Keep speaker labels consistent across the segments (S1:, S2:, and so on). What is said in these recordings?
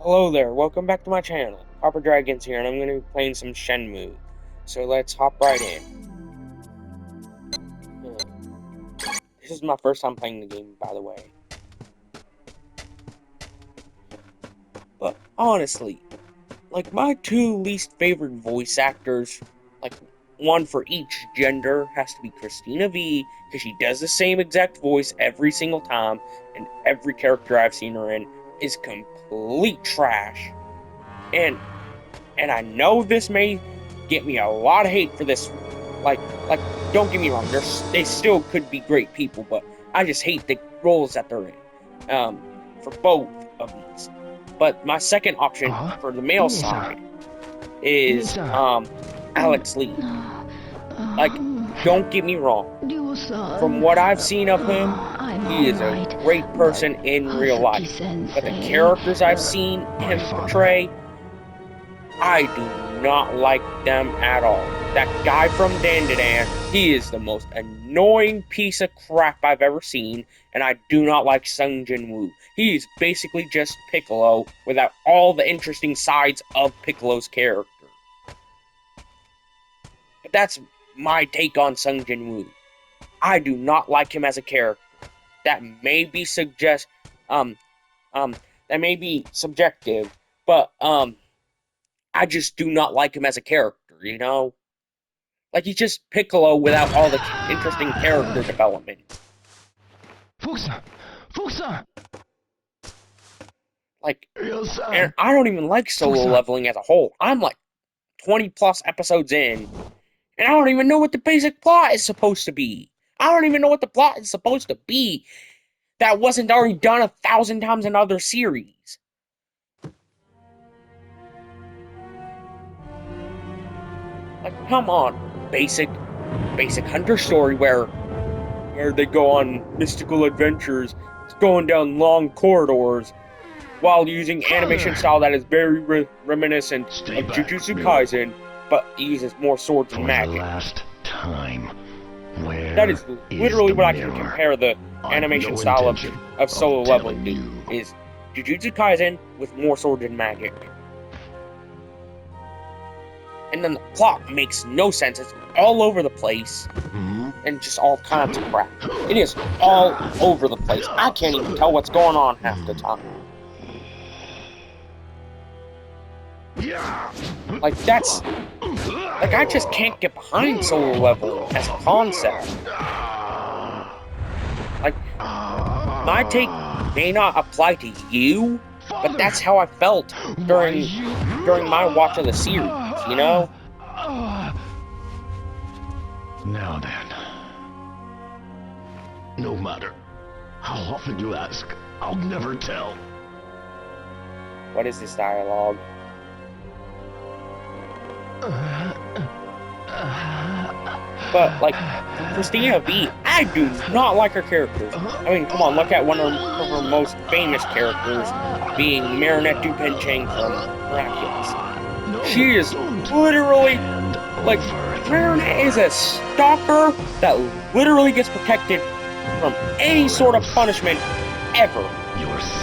S1: Hello there, welcome back to my channel. Copper Dragon's here, and I'm going to be playing some Shenmue. So let's hop right in. This is my first time playing the game, by the way. But honestly, like my two least favorite voice actors, like one for each gender, has to be Christina V, because she does the same exact voice every single time, and every character I've seen her in is complete trash. And I know this may get me a lot of hate for this. Like, don't get me wrong, they still could be great people, but I just hate the roles that they're in. For both of these. But my second option for the male side is Alex Lee. Like, don't get me wrong. From what I've seen of him, he is a great person in real life. But the characters I've seen him portray, I do not like them at all. That guy from Dandadan, he is the most annoying piece of crap I've ever seen, and I do not like Sung Jin-woo. He is basically just Piccolo without all the interesting sides of Piccolo's character. But that's my take on Sung Jin-woo. I do not like him as a character. That may be that may be subjective, but I just do not like him as a character, you know? Like, he's just Piccolo without all the interesting character development. Like, and I don't even like solo leveling as a whole. I'm like 20 plus episodes in, and I don't even know what the basic plot is supposed to be. I don't even know what the plot is supposed to be that wasn't already done 1,000 times in other series. Like, come on, basic hunter story where they go on mystical adventures, going down long corridors, while using animation style that is very reminiscent of Jujutsu Kaisen, but uses more swords and magic.
S2: Last time,
S1: that is literally what I can compare the animation style of solo leveling to, is Jujutsu Kaisen with more swords and magic. And then the plot makes no sense. It's all over the place. And just all kinds of crap. It is all over the place. I can't even tell what's going on half the time. Like, I just can't get behind solo leveling as a concept. Like, my take may not apply to you, but that's how I felt during my watch of the series, you know?
S2: Now then, no matter how often you ask, I'll never tell.
S1: What is this dialogue? But, like, Christina V, I do not like her characters. I mean, come on, look at one of her most famous characters, being Marinette Dupencheng from Miraculous. She is literally, like, Marinette is a stalker that literally gets protected from any sort of punishment ever,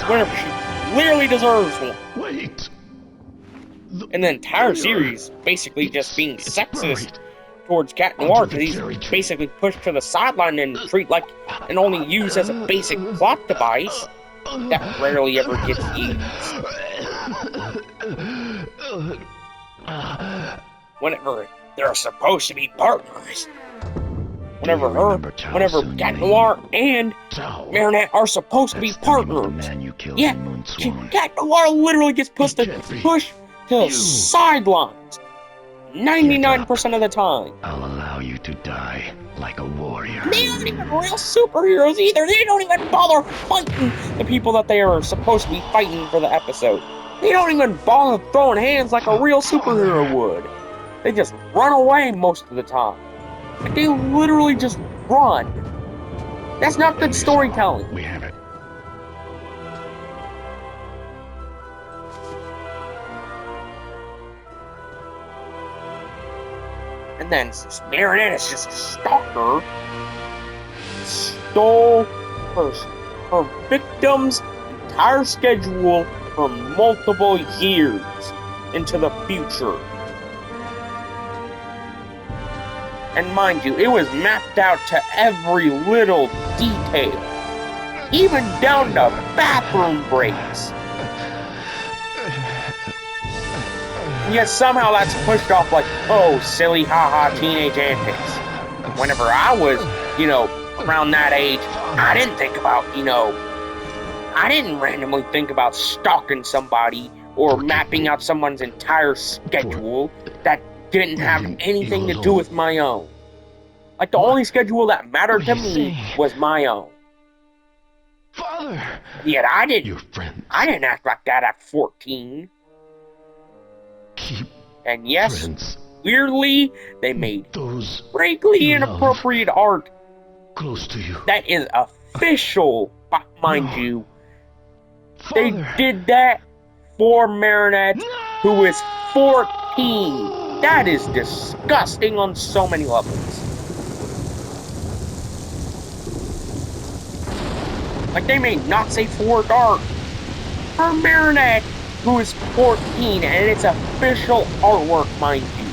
S1: whenever she literally deserves one.
S2: Wait.
S1: And the entire series basically just being sexist towards Cat Noir, because he's basically pushed to the sideline and only used as a basic plot device that rarely ever gets used. Whenever they're supposed to be partners. Whenever Cat Noir and Marinette are supposed to be partners. Yeah, Cat Noir literally gets pushed to the sidelines 99% of the time.
S2: I'll allow you to die like a warrior.
S1: They aren't even real superheroes either. They don't even bother fighting the people that they are supposed to be fighting for the episode. They don't even bother throwing hands like a real superhero would. They just run away most of the time. Like, they literally just run. That's not good storytelling.
S2: We have it.
S1: And then Marinette is just a stalker. Stole her victim's entire schedule for multiple years into the future. And mind you, it was mapped out to every little detail, even down to bathroom breaks. And yet somehow that's pushed off like, oh, silly haha teenage antics. Whenever I was, around that age, I didn't think about, I didn't randomly think about stalking somebody or mapping out someone's entire schedule that didn't have anything to do with my own. Like, the only schedule that mattered to me was my own.
S2: Father!
S1: Yet I
S2: Your friends.
S1: didn't act like that at 14.
S2: Keep
S1: And yes,
S2: friends.
S1: weirdly, they made
S2: Those
S1: frankly
S2: you
S1: inappropriate art
S2: close to you.
S1: that is official, mind
S2: No.
S1: you.
S2: Father.
S1: They did that for Marinette, who is 14. That is disgusting on so many levels. Like, they made not safe for work art for Marinette, who is 14, and it's official artwork, mind you.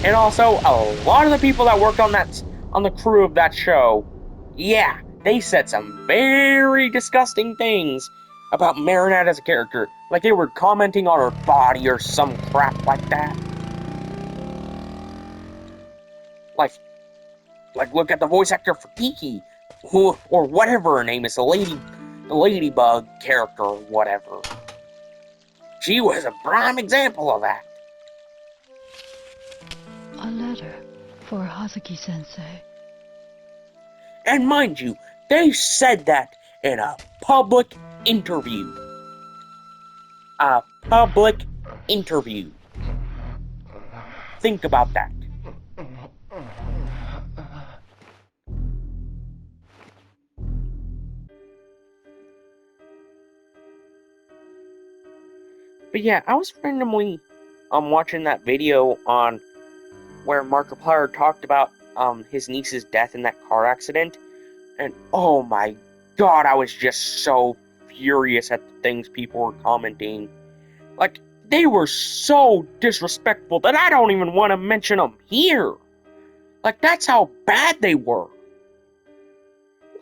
S1: And also, a lot of the people that worked on the crew of that show, yeah, they said some very disgusting things about Marinette as a character. Like, they were commenting on her body or some crap like that. Like look at the voice actor for Kiki, or whatever her name is, the ladybug character or whatever. She was a prime example of that.
S3: A letter for Hazuki-sensei.
S1: And mind you, they said that in a public interview. A public interview. Think about that. But yeah, I was randomly watching that video on where Markiplier talked about his niece's death in that car accident, and oh my god, I was just so furious at the things people were commenting. Like, they were so disrespectful that I don't even want to mention them here. Like, that's how bad they were.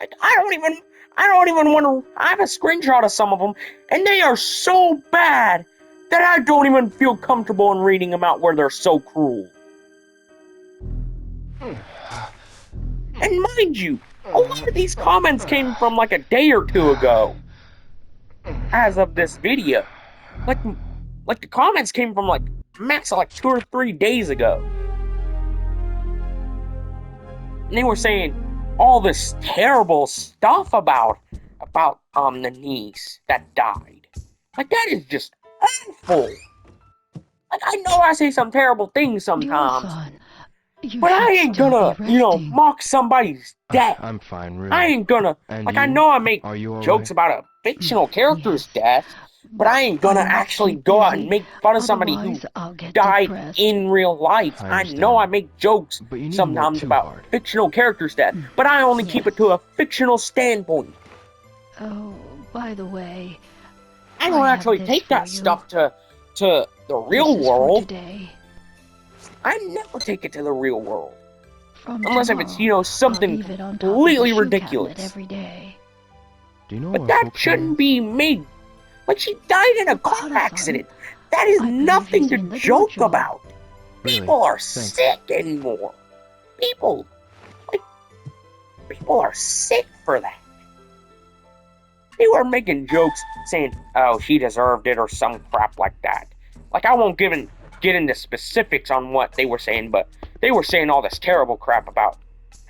S1: Like, I don't even want to. I have a screenshot of some of them, and they are so bad that I don't even feel comfortable in reading them out where they're so cruel. And mind you, a lot of these comments came from like a day or two ago. As of this video. Like the comments came from like max of like 2 or 3 days ago. And they were saying all this terrible stuff about the niece that died. Like, that is just awful. Like, I know I say some terrible things sometimes, but I ain't gonna, mock somebody's death.
S4: I'm fine, really.
S1: I ain't gonna,
S4: And
S1: I know I make jokes
S4: right?
S1: about a fictional character's death, but I ain't gonna actually go out and make fun of somebody who died in real life. I know I make jokes sometimes about fictional characters' death, but I only keep it to a fictional standpoint.
S3: Oh, by the way,
S1: I don't actually take that stuff to the real world. I never take it to the real world. Unless if it's, something completely ridiculous.
S3: Every day.
S4: Do you know
S1: but that shouldn't be made. Like, she died in a car accident. That is nothing to joke about.
S4: Really?
S1: People are
S4: Thanks.
S1: sick anymore. People are sick for that. They were making jokes saying, oh, she deserved it or some crap like that. Like, I won't get into specifics on what they were saying, but they were saying all this terrible crap about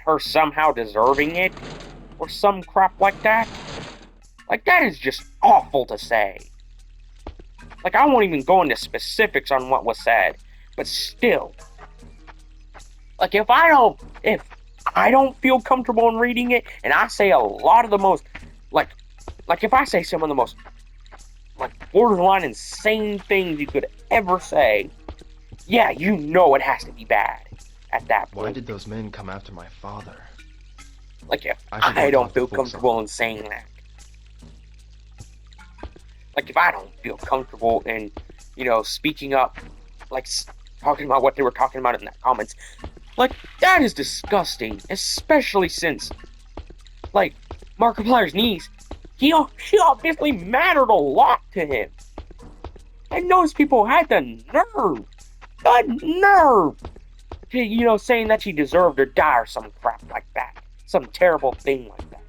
S1: her somehow deserving it or some crap like that. Like, that is just awful to say. Like, I won't even go into specifics on what was said, but still. Like, if I don't feel comfortable in reading it, and I say a lot of the most, like if I say some of the most, borderline insane things you could ever say, yeah, it has to be bad at that point.
S4: Why did those men come after my father?
S1: Like, if I don't feel comfortable in saying that. Like, if I don't feel comfortable in, speaking up, like, talking about what they were talking about in the comments, like, that is disgusting, especially since, like, Markiplier's niece, she obviously mattered a lot to him. And those people had the nerve to, saying that she deserved to die or some crap like that. Some terrible thing like that.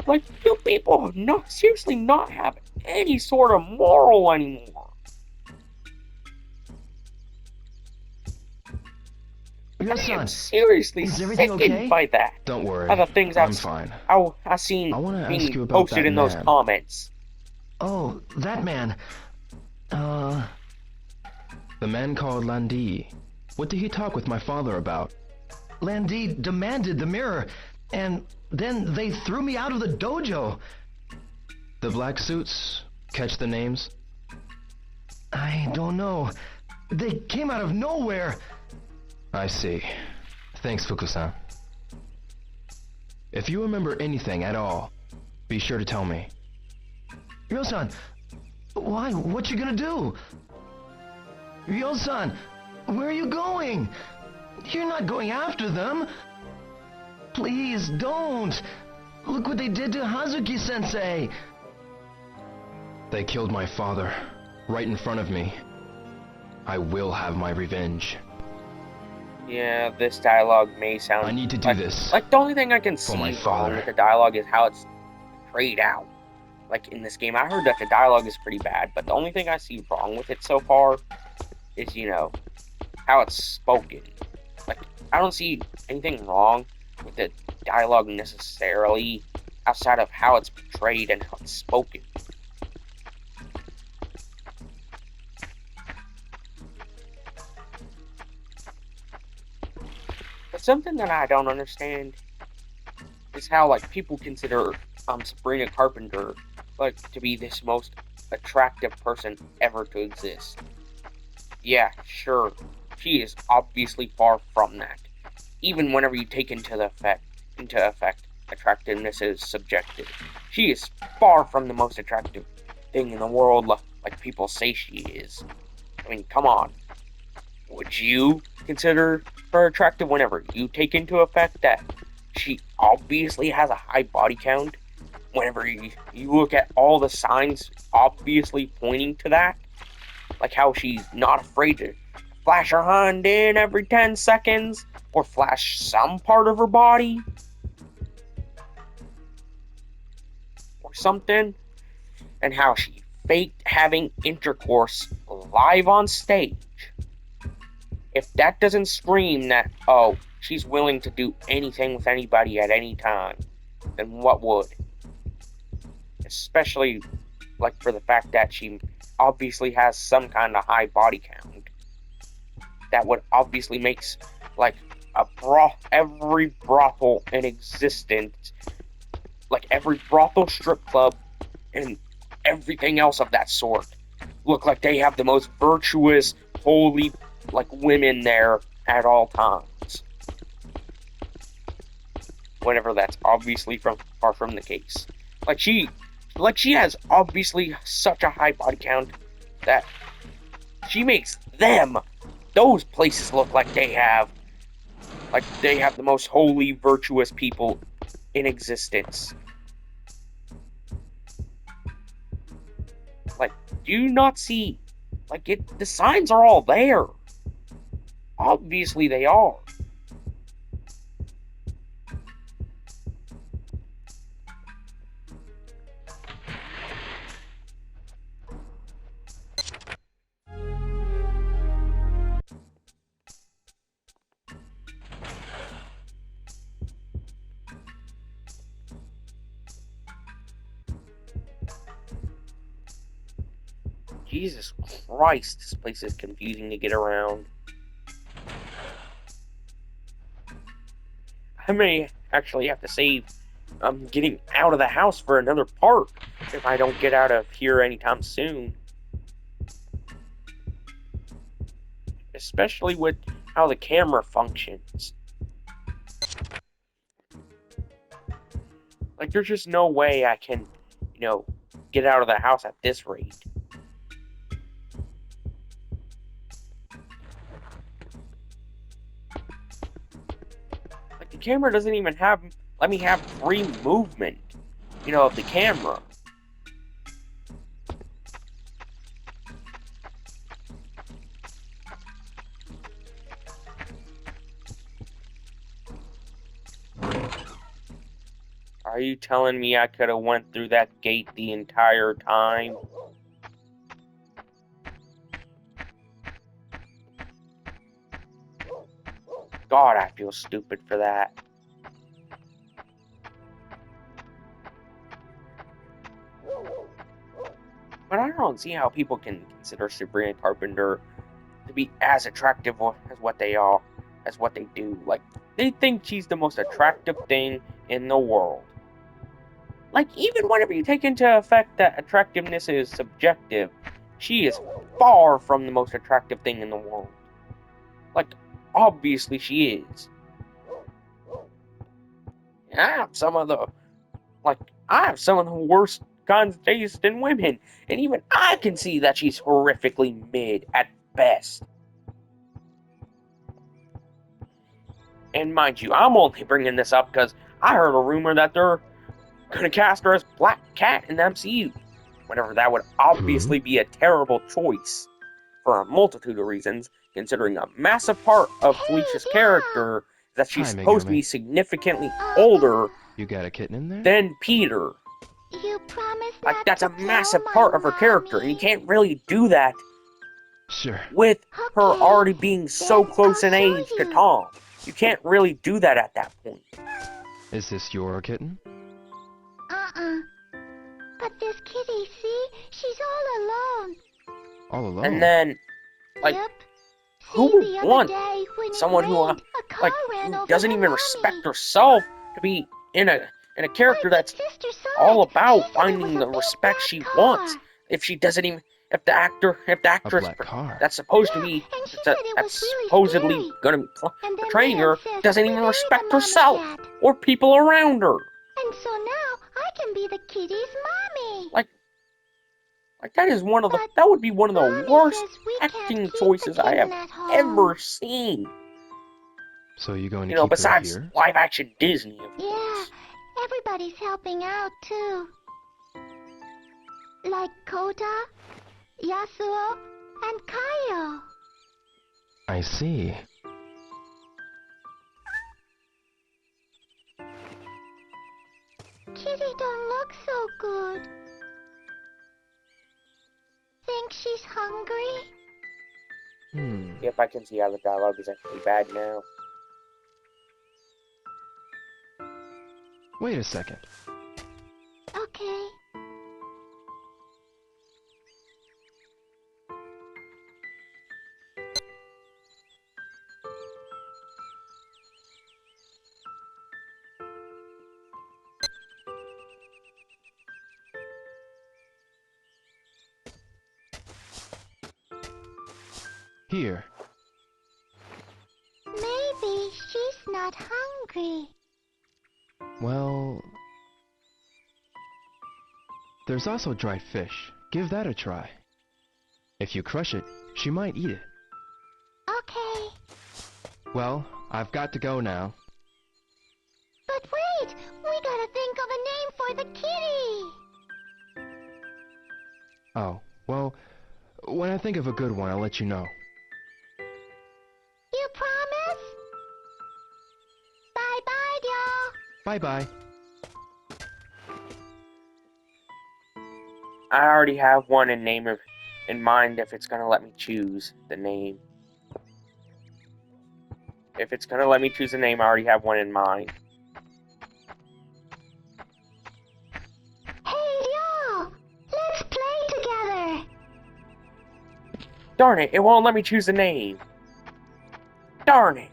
S1: Like, you people seriously not have any sort of moral anymore. I am
S4: Ryo-san,
S1: seriously
S4: is everything
S1: sickened
S4: okay?
S1: by that.
S4: Don't worry,
S1: By the things
S4: I'm fine.
S1: I've seen
S4: I want to ask
S1: being
S4: you about
S1: posted
S4: that
S1: in those
S4: man.
S1: comments.
S4: Oh, that man. Uh, the man called Landi. What did he talk with my father about? Landi demanded the mirror, and then they threw me out of the dojo. The black suits, catch the names? I don't know. They came out of nowhere. I see. Thanks, Fuku-san. If you remember anything at all, be sure to tell me. Ryo-san, why? What you gonna do? Ryo-san, where are you going? You're not going after them. Please don't. Look what they did to Hazuki-sensei. They killed my father, right in front of me. I will have my revenge.
S1: Yeah, this dialogue may sound
S4: I need to do
S1: like,
S4: this.
S1: like the only thing I can
S4: For my
S1: see wrong
S4: father.
S1: with the dialogue is how it's played out. Like, in this game, I heard that the dialogue is pretty bad, but the only thing I see wrong with it so far is, how it's spoken. Like, I don't see anything wrong with the dialogue necessarily outside of how it's portrayed and how it's spoken. But something that I don't understand is how, like, people consider Sabrina Carpenter, like, to be this most attractive person ever to exist. Yeah, sure, she is obviously far from that. Even whenever you take into effect attractiveness is subjective. She is far from the most attractive thing in the world, like people say she is. I mean, come on. Would you consider her attractive whenever you take into effect that she obviously has a high body count? Whenever you look at all the signs obviously pointing to that, like how she's not afraid to flash her hand in every 10 seconds, or flash some part of her body, or something, and how she faked having intercourse live on stage. If that doesn't scream that, oh, she's willing to do anything with anybody at any time, then what would? Especially, like, for the fact that she obviously has some kind of high body count. That would obviously makes, like, every brothel in existence, like every brothel, strip club, and everything else of that sort, look like they have the most virtuous, holy, like, women there at all times. Whenever that's obviously far from the case. Like she has obviously such a high body count that she makes those places look like they have the most holy, virtuous people in existence. Like, do you not see? Like, the signs are all there. Obviously, they are. Jesus Christ, this place is confusing to get around. I may actually have to save getting out of the house for another part if I don't get out of here anytime soon. Especially with how the camera functions. Like, there's just no way I can, get out of the house at this rate. Like, the camera doesn't even let me have free movement, of the camera. Are you telling me I could have went through that gate the entire time? God, I feel stupid for that. But I don't see how people can consider Sabrina Carpenter to be as attractive as what they are, as what they do. Like, they think she's the most attractive thing in the world. Like, even whenever you take into effect that attractiveness is subjective, she is far from the most attractive thing in the world. Like, obviously she is. And I have some of the worst kinds of taste in women, and even I can see that she's horrifically mid at best. And mind you, I'm only bringing this up because I heard a rumor that they're gonna cast her as Black Cat in the MCU. Whenever that would obviously be a terrible choice for a multitude of reasons, considering a massive part of Felicia's character that she's supposed to be significantly older
S4: You got a kitten in there?
S1: than Peter.
S5: You promised
S1: Like,
S5: not
S1: that's
S5: to
S1: a massive
S5: tell
S1: part
S5: my
S1: of her character, and you
S5: mommy.
S1: can't really do that
S4: Sure.
S1: with her
S5: Okay,
S1: already being so
S5: then
S1: close
S5: I'll
S1: in
S5: show
S1: age to
S5: you.
S1: Tom. You can't really do that at that point.
S4: Is this your kitten?
S5: But this kitty, see? She's all alone.
S4: All alone?
S1: And then, like,
S5: Yep.
S1: who
S5: See,
S1: would
S5: the other
S1: want
S5: day when it
S1: someone who,
S5: rained, a car ran
S1: who
S5: over
S1: doesn't
S5: her
S1: even
S5: mommy.
S1: respect herself to be in a character
S5: My
S1: that's
S5: sister saw
S1: all
S5: it.
S1: about
S5: She said it
S1: finding
S5: was
S1: the
S5: a big
S1: respect
S5: black
S1: she
S5: car.
S1: wants? If she doesn't even, if the actress
S4: black car.
S1: that's supposed to
S5: Yeah,
S1: be,
S5: and she said it was
S1: that's
S5: really
S1: supposedly
S5: scary.
S1: gonna be
S5: And then
S1: portraying
S5: Leon
S1: her,
S5: says,
S1: doesn't
S5: "We
S1: even
S5: buried
S1: respect
S5: the mommy
S1: herself
S5: cat."
S1: or people around her.
S5: And so now I can be the kitty's mommy.
S1: Like that is one of the
S5: But
S1: that would be one of the
S5: Mommy
S1: worst
S5: says we can't
S1: acting
S5: keep
S1: choices
S5: the
S1: I have
S5: kitten at home.
S1: ever seen.
S4: So you going to keep her
S1: Besides
S4: here?
S1: live action Disney.
S5: Yeah, everybody's helping out too. Like Kota, Yasuo, and Kaio.
S4: I see.
S5: Kitty don't look so good. Think she's hungry?
S1: Yep, I can see how the dialogue is actually bad now.
S4: Wait a second.
S5: Okay.
S4: Here.
S5: Maybe she's not hungry.
S4: Well... There's also dried fish. Give that a try. If you crush it, she might eat it.
S5: Okay.
S4: Well, I've got to go now.
S5: But wait! We gotta think of a name for the kitty!
S4: Oh, well, when I think of a good one, I'll let you know.
S5: You promise? Bye-bye, y'all!
S4: Bye-bye.
S1: I already have one in mind if it's gonna let me choose the name. If it's gonna let me choose a name, I already have one in mind.
S5: Hey, y'all! Let's play together!
S1: Darn it, it won't let me choose a name. Darn it.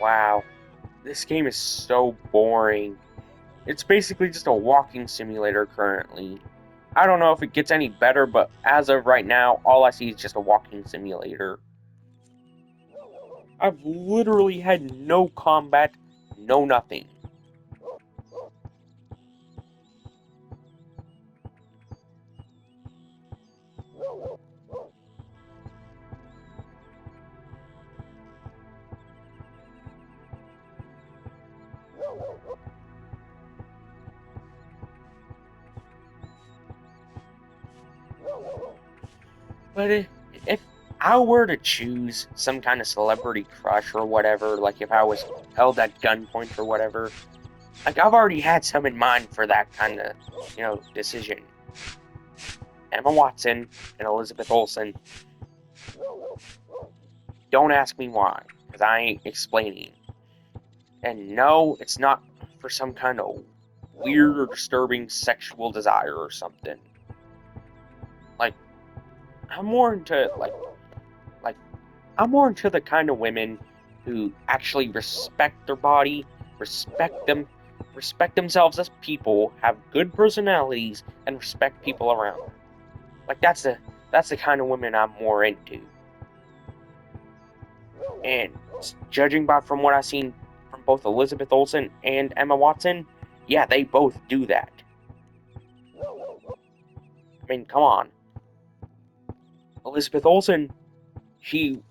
S1: Wow. This game is so boring. It's basically just a walking simulator currently. I don't know if it gets any better, but as of right now, all I see is just a walking simulator. I've literally had no combat, know nothing. But if I were to choose some kind of celebrity crush or whatever, like if I was held at gunpoint or whatever, like I've already had some in mind for that kind of, decision. Emma Watson and Elizabeth Olsen. Don't ask me why, because I ain't explaining. And no, it's not for some kind of weird or disturbing sexual desire or something. Like, I'm more into I'm more into the kind of women who actually respect their body, respect themselves as people, have good personalities, and respect people around them. Like that's the kind of women I'm more into. And judging from what I've seen from both Elizabeth Olsen and Emma Watson, yeah, they both do that. I mean, come on. Elizabeth Olsen, she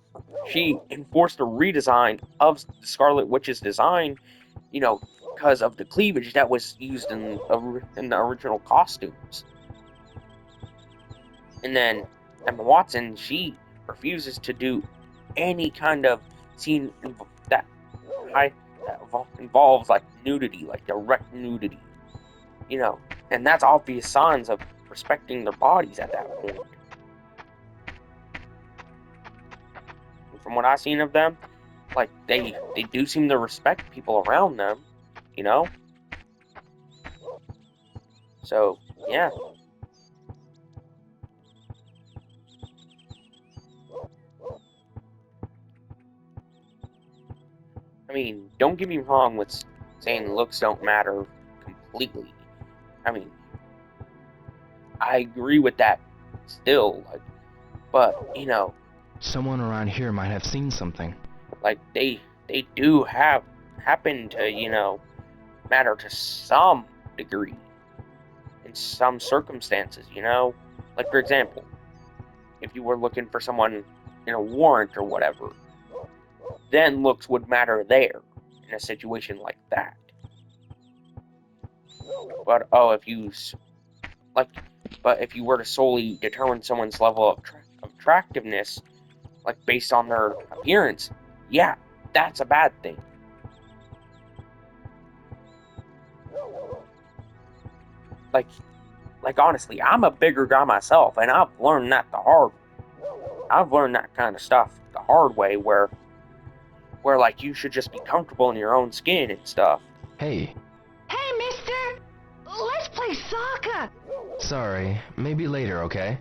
S1: enforced a redesign of the Scarlet Witch's design, because of the cleavage that was used in the original costumes. And then Emma Watson, she refuses to do any kind of scene that involves like nudity, like direct nudity, and that's obvious signs of respecting their bodies at that point. And from what I've seen of them, like they do seem to respect people around them, you know. So yeah. I mean, don't get me wrong with saying looks don't matter completely. I mean, I agree with that still, but
S4: Someone around here might have seen something.
S1: like they do happen to, matter to some degree in some circumstances, Like for example, if you were looking for someone in a warrant or whatever, then looks would matter there in a situation like that. But if you were to solely determine someone's level of attractiveness, like based on their appearance, yeah, that's a bad thing. Like honestly, I'm a bigger guy myself, and I've learned that I've learned that kind of stuff the hard way, where like you should just be comfortable in your own skin and stuff.
S4: Hey.
S5: Hey, mister! Let's play soccer!
S4: Sorry, maybe later, okay?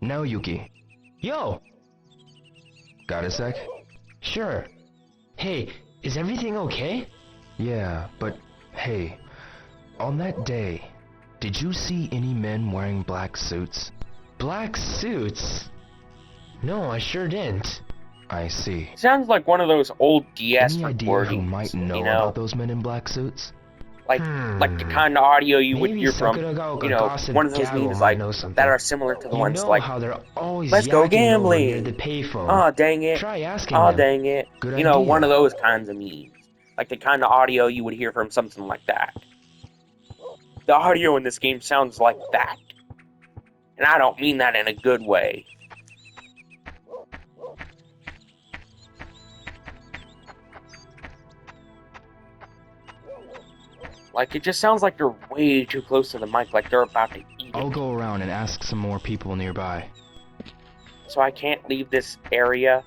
S4: Now, Yuki.
S6: Yo!
S4: Got a sec?
S6: Sure. Hey, is everything okay?
S4: Yeah, but hey, on that day, did you see any men wearing black suits?
S6: Black suits? No, I sure didn't.
S4: I see.
S1: Sounds like one of those old DS
S4: Any idea
S1: recordings,
S4: who might know about those men in black suits?
S1: like the kind of audio you would
S6: Maybe
S1: hear from,
S6: Sakuragaoka Gossip
S1: one of those
S6: Gaggle
S1: memes
S6: might
S1: like
S6: know something.
S1: that are similar to the
S6: You
S1: ones
S6: know
S1: like,
S6: how they're always
S1: let's go
S6: yakking over near
S1: gambling.
S6: the payphone.
S1: Aw, dang it.
S6: Try asking
S1: Aw,
S6: them.
S1: dang it.
S4: Good
S1: One
S4: idea.
S1: of those kinds of memes. Like the kind of audio you would hear from something like that. The audio in this game sounds like that. And I don't mean that in a good way. Like, it just sounds like they're way too close to the mic, like they're about to eat
S4: I'll
S1: it.
S4: go around and ask some more people nearby.
S1: So I can't leave this area.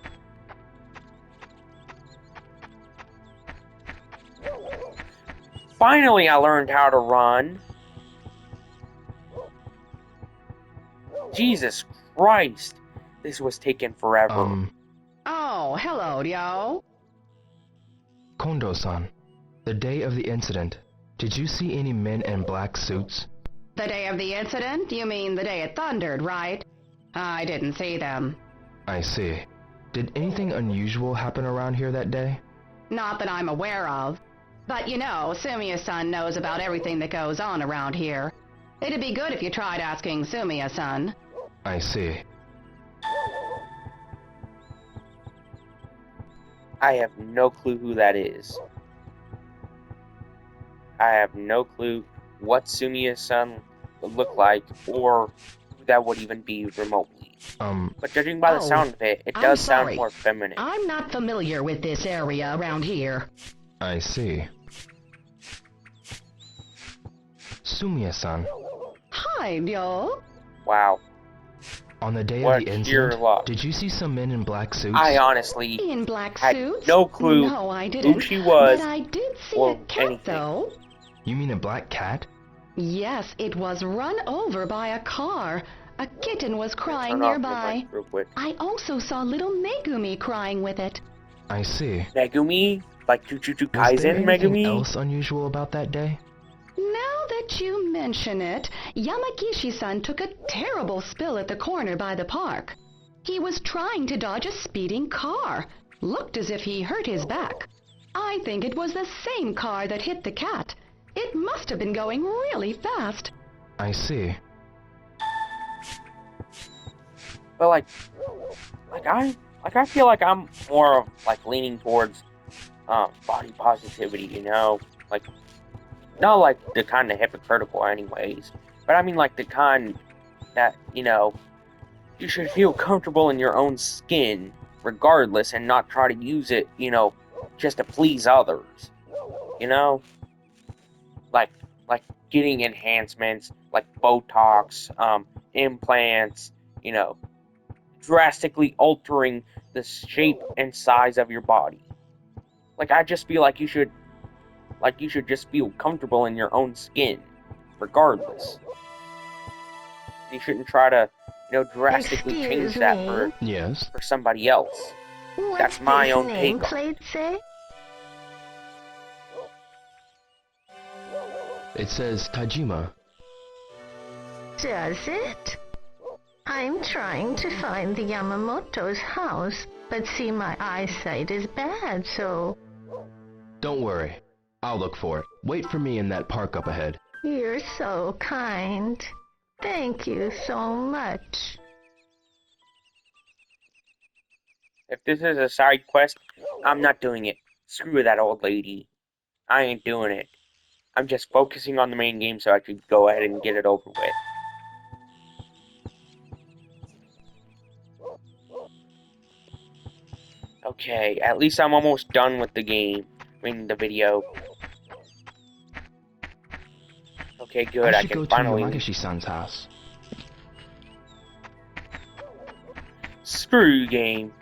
S1: Finally, I learned how to run. Jesus Christ. This was taking forever.
S7: Oh, hello, yo.
S4: Kondo-san, the day of the incident, did you see any men in black suits?
S7: The day of the incident? You mean the day it thundered, right? I didn't see them.
S4: I see. Did anything unusual happen around here that day?
S7: Not that I'm aware of. But you know, Sumiya-san knows about everything that goes on around here. It'd be good if you tried asking Sumiya-san.
S4: I see.
S1: I have no clue who that is. I have no clue what Sumiya's son would look like, or who that would even be remotely. But judging by the sound of it, it does sound more feminine.
S8: I'm not familiar with this area around here.
S4: I see. Sumiya-san,
S7: Hi, Ryo.
S1: Wow.
S4: on the day
S1: What
S4: of the
S1: sheer
S4: incident,
S1: luck.
S4: did you see some men in black suits?
S1: I honestly
S7: In black
S1: had
S7: suits?
S1: no clue
S7: No, I didn't.
S1: who she was
S7: But I did see
S1: or
S7: a cat,
S1: anything.
S7: though.
S4: You mean a black cat?
S7: Yes, it was run over by a car. A kitten was crying
S1: Turn off the
S7: nearby.
S1: mic real quick.
S7: I also saw little Megumi crying with it.
S4: I see.
S1: Megumi? Like Jujutsu
S4: Was there
S1: Kaisen
S4: anything
S1: Megumi?
S4: else unusual about that day?
S7: Now that you mention it, Yamagishi-san took a terrible spill at the corner by the park. He was trying to dodge a speeding car. Looked as if he hurt his back. I think it was the same car that hit the cat. It must have been going really fast.
S4: I see.
S1: But I feel like I'm more of like leaning towards body positivity, you know? Like not like the kind of hypocritical anyways, but I mean like the kind that, you know, you should feel comfortable in your own skin regardless and not try to use it, you know, just to please others. You know? Like getting enhancements like Botox, implants, you know, drastically altering the shape and size of your body. Like I just feel like you should just feel comfortable in your own skin, regardless. You shouldn't try to, you know, drastically change that for
S4: Yes.
S1: somebody else.
S5: What's
S1: That's my
S5: this
S1: own take on it.
S5: nameplate say?
S4: It says Tajima.
S5: Does it? I'm trying to find the Yamamoto's house, but see my eyesight is bad, so...
S4: Don't worry. I'll look for it. Wait for me in that park up ahead.
S5: You're so kind. Thank you so much.
S1: If this is a side quest, I'm not doing it. Screw that old lady. I ain't doing it. I'm just focusing on the main game so I could go ahead and get it over with. Okay, at least I'm almost done with the game. I mean, the video. Okay, good.
S4: I
S1: I
S4: should
S1: can
S4: go to
S1: finally...
S4: Yamagishi-san's house.
S1: Screw you, game.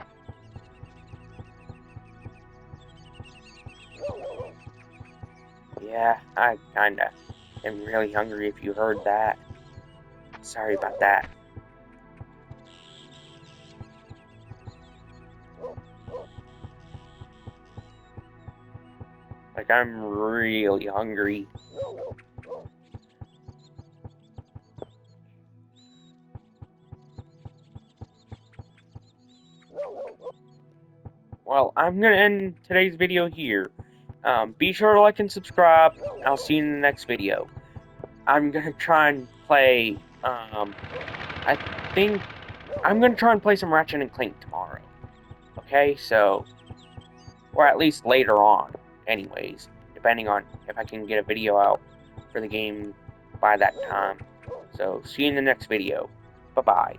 S1: Yeah, I kinda am really hungry if you heard that. Sorry about that. Like, I'm really hungry. Well, I'm gonna end today's video here. Be sure to like and subscribe. I'll see you in the next video. I'm gonna try and play, I think, I'm gonna try and play some Ratchet and Clank tomorrow. Okay, so, or at least later on, anyways, depending on if I can get a video out for the game by that time. So, see you in the next video. Bye-bye.